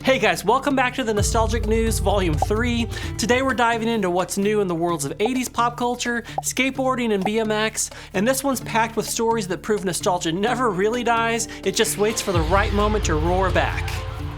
Hey guys, welcome back to the Nostalgic News Volume 3. Today we're diving into what's new in the worlds of 80s pop culture, skateboarding, and BMX, and this one's packed with stories that prove nostalgia never really dies, it just waits for the right moment to roar back.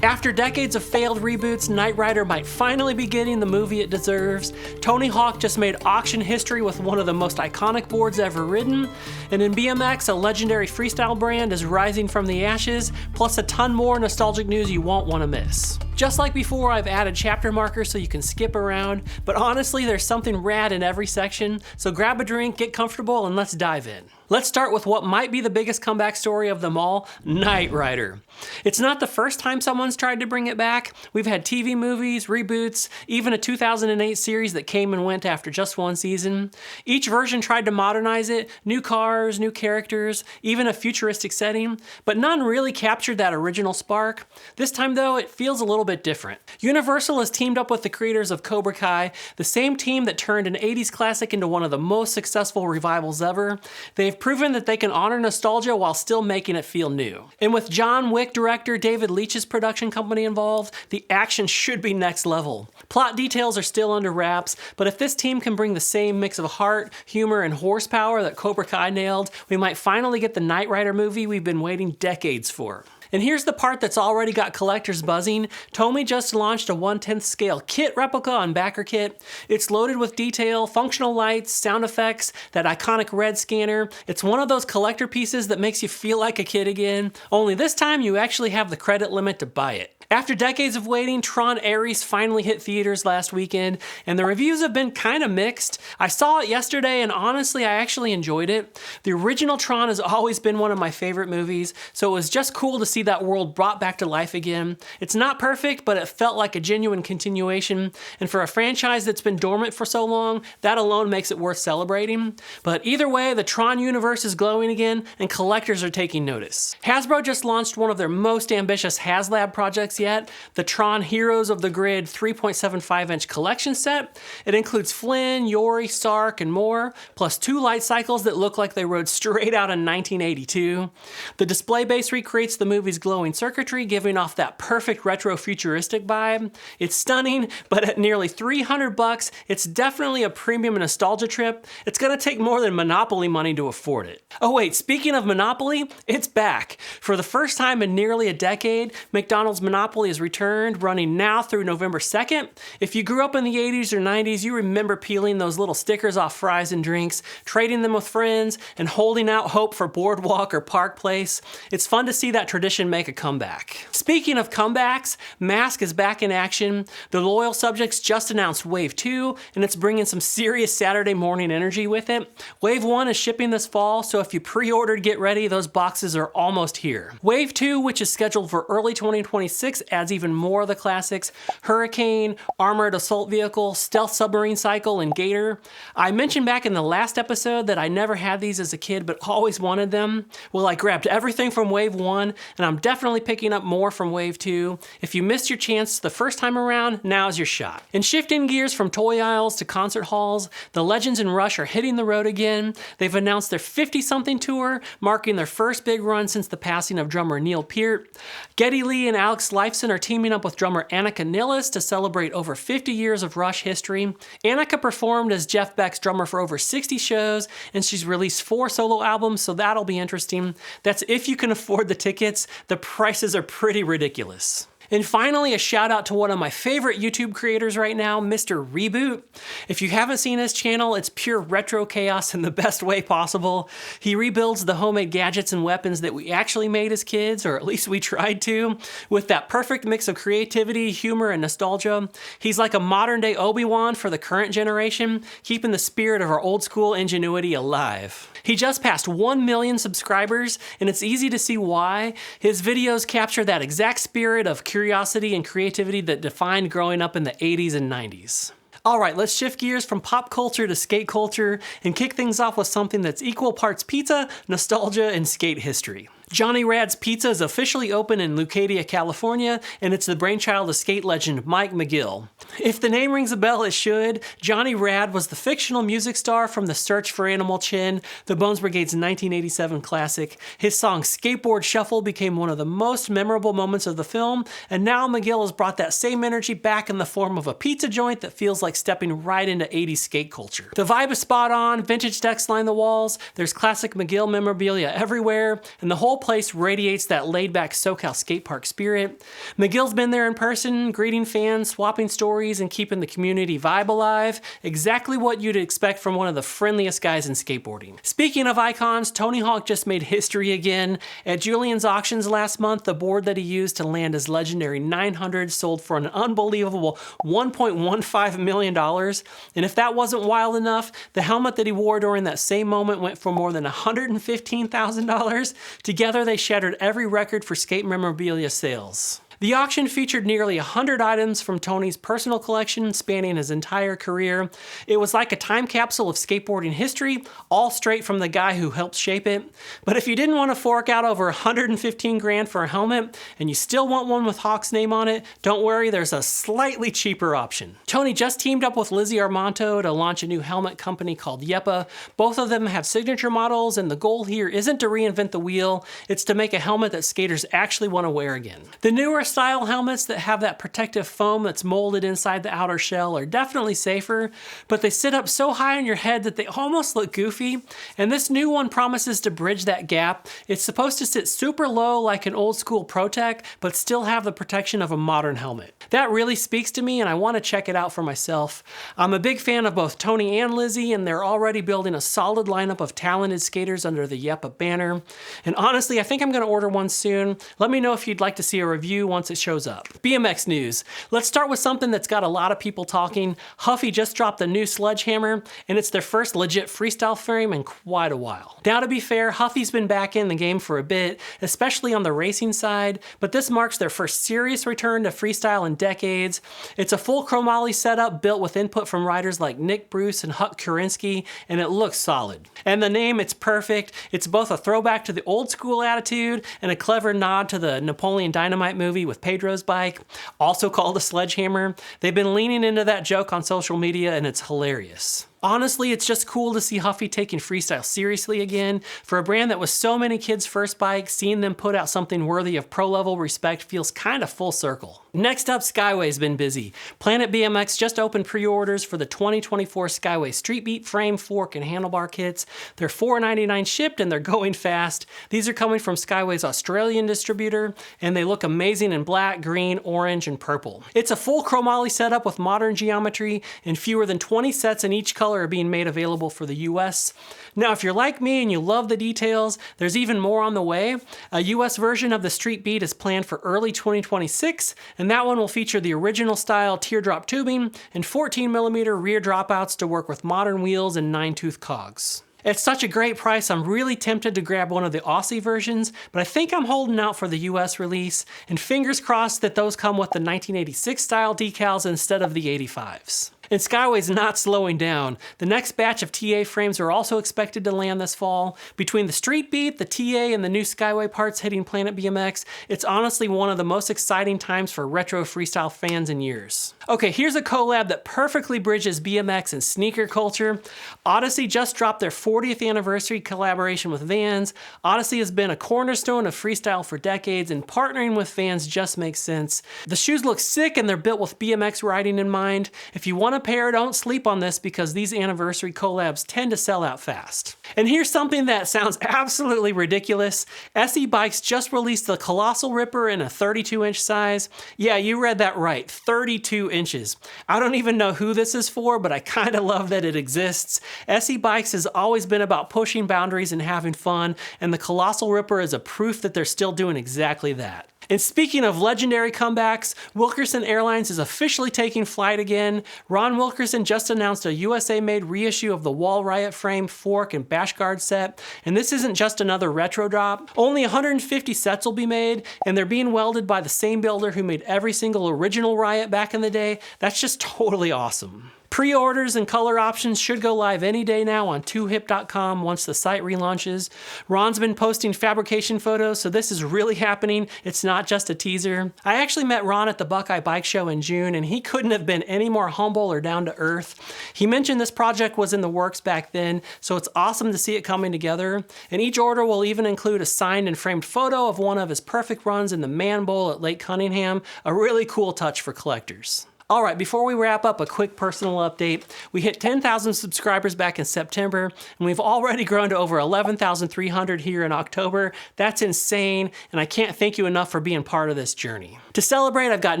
After decades of failed reboots, Knight Rider might finally be getting the movie it deserves. Tony Hawk just made auction history with one of the most iconic boards ever ridden. And in BMX, a legendary freestyle brand is rising from the ashes, plus a ton more nostalgic news you won't want to miss. Just like before, I've added chapter markers so you can skip around, but honestly, there's something rad in every section, so grab a drink, get comfortable, and let's dive in. Let's start with what might be the biggest comeback story of them all, Knight Rider. It's not the first time someone's tried to bring it back. We've had TV movies, reboots, even a 2008 series that came and went after just one season. Each version tried to modernize it, new cars, new characters, even a futuristic setting, but none really captured that original spark. This time though, it feels a little bit different. Universal has teamed up with the creators of Cobra Kai, the same team that turned an 80s classic into one of the most successful revivals ever. They've proven that they can honor nostalgia while still making it feel new. And with John Wick director David Leitch's production company involved, the action should be next level. Plot details are still under wraps, but if this team can bring the same mix of heart, humor, and horsepower that Cobra Kai nailed, we might finally get the Knight Rider movie we've been waiting decades for. And here's the part that's already got collectors buzzing. TOMY just launched a 1/10 scale KITT replica on backer kit. It's loaded with detail, functional lights, sound effects, that iconic red scanner. It's one of those collector pieces that makes you feel like a kid again, only this time you actually have the credit limit to buy it. After decades of waiting, Tron Ares finally hit theaters last weekend, and the reviews have been kind of mixed. I saw it yesterday, and honestly, I actually enjoyed it. The original Tron has always been one of my favorite movies, so it was just cool to see that world brought back to life again. It's not perfect, but it felt like a genuine continuation, and for a franchise that's been dormant for so long, that alone makes it worth celebrating. But either way, the Tron universe is glowing again, and collectors are taking notice. Hasbro just launched one of their most ambitious HasLab projects yet, the Tron Heroes of the Grid 3.75-inch collection set. It includes Flynn, Yori, Sark, and more, plus 2 light cycles that look like they rode straight out in 1982. The display base recreates the movie's glowing circuitry, giving off that perfect retro-futuristic vibe. It's stunning, but at nearly $300, it's definitely a premium nostalgia trip. It's gonna take more than Monopoly money to afford it. Oh wait, speaking of Monopoly, it's back. For the first time in nearly a decade, McDonald's Monopoly is returned, running now through November 2nd. If you grew up in the 80s or 90s, you remember peeling those little stickers off fries and drinks, trading them with friends, and holding out hope for Boardwalk or Park Place. It's fun to see that tradition make a comeback. Speaking of comebacks, M.A.S.K is back in action. The loyal subjects just announced Wave 2, and it's bringing some serious Saturday morning energy with it. Wave 1 is shipping this fall, so if you pre-ordered, get ready, those boxes are almost here. Wave 2, which is scheduled for early 2026, adds even more of the classics: Hurricane, Armored Assault Vehicle, Stealth Submarine Cycle, and Gator. I mentioned back in the last episode that I never had these as a kid but always wanted them. Well, I grabbed everything from Wave 1, and I'm definitely picking up more from Wave 2. If you missed your chance the first time around, now's your shot. And shifting gears from toy aisles to concert halls, the Legends in Rush are hitting the road again. They've announced their 50-something tour, marking their first big run since the passing of drummer Neil Peart. Geddy Lee and Alex Lifeson are teaming up with drummer Annika Nilles to celebrate over 50 years of Rush history. Annika performed as Jeff Beck's drummer for over 60 shows, and she's released 4 solo albums, so that'll be interesting. That's if you can afford the tickets. The prices are pretty ridiculous. And finally, a shout out to one of my favorite YouTube creators right now, Mr. Reboot. If you haven't seen his channel, it's pure retro chaos in the best way possible. He rebuilds the homemade gadgets and weapons that we actually made as kids, or at least we tried to, with that perfect mix of creativity, humor, and nostalgia. He's like a modern day Obi-Wan for the current generation, keeping the spirit of our old school ingenuity alive. He just passed 1 million subscribers, and it's easy to see why. His videos capture that exact spirit of curiosity and creativity that defined growing up in the 80s and 90s. Alright, let's shift gears from pop culture to skate culture and kick things off with something that's equal parts pizza, nostalgia, and skate history. Johnny Rad's Pizza is officially open in Leucadia, California, and it's the brainchild of skate legend Mike McGill. If the name rings a bell, it should. Johnny Rad was the fictional music star from The Search for Animal Chin, the Bones Brigade's 1987 classic. His song Skateboard Shuffle became one of the most memorable moments of the film, and now McGill has brought that same energy back in the form of a pizza joint that feels like stepping right into 80s skate culture. The vibe is spot on, vintage decks line the walls, there's classic McGill memorabilia everywhere, and the whole place radiates that laid-back SoCal skate park spirit. McGill's been there in person, greeting fans, swapping stories, and keeping the community vibe alive. Exactly what you'd expect from one of the friendliest guys in skateboarding. Speaking of icons, Tony Hawk just made history again. At Julian's auctions last month, the board that he used to land his legendary 900 sold for an unbelievable $1.15 million. And if that wasn't wild enough, the helmet that he wore during that same moment went for more than $115,000. Together, they shattered every record for skate memorabilia sales. The auction featured nearly 100 items from Tony's personal collection spanning his entire career. It was like a time capsule of skateboarding history, all straight from the guy who helped shape it. But if you didn't want to fork out over $115 grand for a helmet, and you still want one with Hawk's name on it, don't worry, there's a slightly cheaper option. Tony just teamed up with Lizzie Armanto to launch a new helmet company called YEPA. Both of them have signature models, and the goal here isn't to reinvent the wheel, it's to make a helmet that skaters actually want to wear again. The newer style helmets that have that protective foam that's molded inside the outer shell are definitely safer, but they sit up so high on your head that they almost look goofy, and this new one promises to bridge that gap. It's supposed to sit super low like an old school ProTech, but still have the protection of a modern helmet. That really speaks to me, and I want to check it out for myself. I'm a big fan of both Tony and Lizzie, and they're already building a solid lineup of talented skaters under the YEPA banner. And honestly, I think I'm going to order one soon. Let me know if you'd like to see a review once it shows up. BMX news. Let's start with something that's got a lot of people talking. Huffy just dropped a new Sledgehammer, and it's their first legit freestyle frame in quite a while. Now, to be fair, Huffy's been back in the game for a bit, especially on the racing side, but this marks their first serious return to freestyle in decades. It's a full chromoly setup built with input from riders like Nick Bruce and Huck Kurinsky, and it looks solid. And the name, it's perfect. It's both a throwback to the old school attitude and a clever nod to the Napoleon Dynamite movie with Pedro's bike, also called a Sledgehammer. They've been leaning into that joke on social media, and it's hilarious. Honestly, it's just cool to see Huffy taking freestyle seriously again. For a brand that was so many kids' first bike, seeing them put out something worthy of pro-level respect feels kind of full circle. Next up, Skyway's been busy. Planet BMX just opened pre-orders for the 2024 Skyway Street Beat frame, fork, and handlebar kits. They're $4.99 shipped, and they're going fast. These are coming from Skyway's Australian distributor, and they look amazing in black, green, orange, and purple. It's a full chromoly setup with modern geometry, and fewer than 20 sets in each color are being made available for the US. Now, if you're like me and you love the details, there's even more on the way. A US version of the Street Beat is planned for early 2026, and that one will feature the original style teardrop tubing and 14mm rear dropouts to work with modern wheels and 9-tooth cogs. It's such a great price, I'm really tempted to grab one of the Aussie versions, but I think I'm holding out for the US release, and fingers crossed that those come with the 1986 style decals instead of the 85s. And Skyway's not slowing down. The next batch of TA frames are also expected to land this fall. Between the Street Beat, the TA, and the new Skyway parts hitting Planet BMX, it's honestly one of the most exciting times for retro freestyle fans in years. Okay, here's a collab that perfectly bridges BMX and sneaker culture. Odyssey just dropped their 40th anniversary collaboration with Vans. Odyssey has been a cornerstone of freestyle for decades, and partnering with Vans just makes sense. The shoes look sick, and they're built with BMX riding in mind. If you want a pair, don't sleep on this because these anniversary collabs tend to sell out fast. And here's something that sounds absolutely ridiculous. SE Bikes just released the Colossal Ripper in a 32-inch size. Yeah, you read that right, 32 inches. I don't even know who this is for, but I kind of love that it exists. SE Bikes has always been about pushing boundaries and having fun, and the Colossal Ripper is a proof that they're still doing exactly that. And speaking of legendary comebacks, Wilkerson Airlines is officially taking flight again. Ron Wilkerson just announced a USA-made reissue of the Wall Riot frame, fork, and bash guard set. And this isn't just another retro drop. Only 150 sets will be made, and they're being welded by the same builder who made every single original Riot back in the day. That's just totally awesome. Pre-orders and color options should go live any day now on 2hip.com once the site relaunches. Ron's been posting fabrication photos, so this is really happening. It's not just a teaser. I actually met Ron at the Buckeye Bike Show in June, and he couldn't have been any more humble or down to earth. He mentioned this project was in the works back then, so it's awesome to see it coming together. And each order will even include a signed and framed photo of one of his perfect runs in the Man Bowl at Lake Cunningham, a really cool touch for collectors. All right, before we wrap up, a quick personal update. We hit 10,000 subscribers back in September, and we've already grown to over 11,300 here in October. That's insane, and I can't thank you enough for being part of this journey. To celebrate, I've got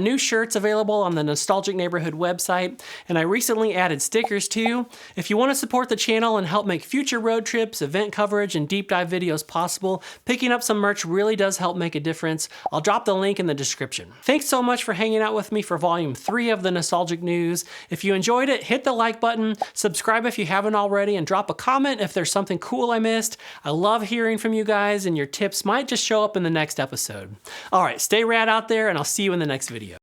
new shirts available on the Nostalgic Neighborhood website, and I recently added stickers too. If you want to support the channel and help make future road trips, event coverage, and deep dive videos possible, picking up some merch really does help make a difference. I'll drop the link in the description. Thanks so much for hanging out with me for Volume 3 of the Nostalgic News. If you enjoyed it, hit the like button, subscribe if you haven't already, and drop a comment if there's something cool I missed. I love hearing from you guys, and your tips might just show up in the next episode. All right, stay rad out there, and I'll see you in the next video.